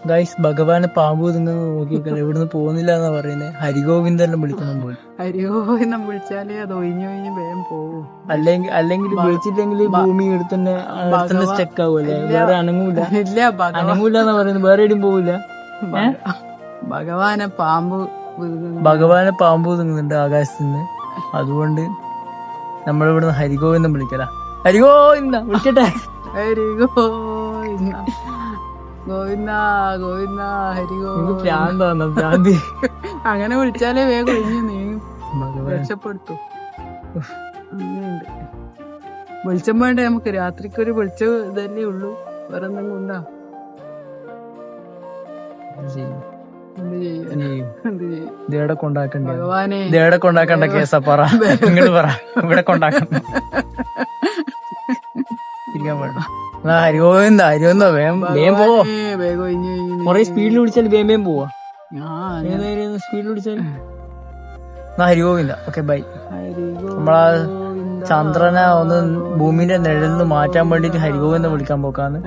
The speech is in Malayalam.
ഗൈസ് ഭഗവാനെ പാമ്പ് തിന്നത് നോക്കിക്കല ഇവിടുന്ന് പോകുന്നില്ല എന്നാ പറയുന്നത്. ഹരിഗോവിന്ദെല്ലാം വിളിക്കണം പോലും. ഹരിഗോവിന്ദം വിളിച്ചാലേ അത് ഒഴിഞ്ഞു വേഗം പോവും. അല്ലെങ്കിൽ വിളിച്ചില്ലെങ്കിൽ ഭൂമി എടുത്തന്നെ സ്റ്റക്ക് ആവൂല്ലേ, വേറെ അനങ്ങൂല. ഇല്ല അനങ്ങൂല എന്നാ പറയുന്നത്, വേറെ എവിടെയും പോവില്ല. ഭഗവാനെ പാമ്പ് തിന്നുന്നുണ്ട് ആകാശത്തുനിന്ന്. അതുകൊണ്ട് നമ്മളിവിടുന്ന് ഹരിഗോവിന്ദം വിളിക്കല. ഹരിഗോവിന്ദ വിളിക്കട്ടെ. ഹരിഗോവിന്ദ ഗോവിന്ദ ഗോവിന്ദ ഭ്രാന്തി. അങ്ങനെ വിളിച്ചാലേ വേഗം ഒഴിഞ്ഞു നീങ്ങും, രക്ഷപ്പെടുത്തു. അങ്ങനെയുണ്ട്. വെളിച്ചം വേണ്ടേ നമുക്ക്? രാത്രിക്കൊരു വെളിച്ചം ഇതല്ലേ ഉള്ളൂ, വേറെ എന്തെങ്കിലും ഉണ്ടോ? ഇതേടെ കൊണ്ടാക്കണ്ട ഭഗവാനെ, ഇതേടെ കൊണ്ടാക്കണ്ട കേസാ. പറ, നിങ്ങൾ പറ, ഇവിടെ കൊണ്ടാക്കണ്ട. ഹരിഗോവിന്ദ വേഗം പോവോ. കൊറേ സ്പീഡിൽ വിളിച്ചാൽ വേഗം പോവാ. സ്പീഡിൽ വിളിച്ചാൽ ഹരിഗോവിന്ദ. Okay bye. നമ്മളാ ചന്ദ്രനെ ഒന്ന് ഭൂമിന്റെ നിഴലിൽ നിന്ന് മാറ്റാൻ വേണ്ടിട്ട് ഹരിഗോവിന്ദ വിളിക്കാൻ പോക്കാന്ന്.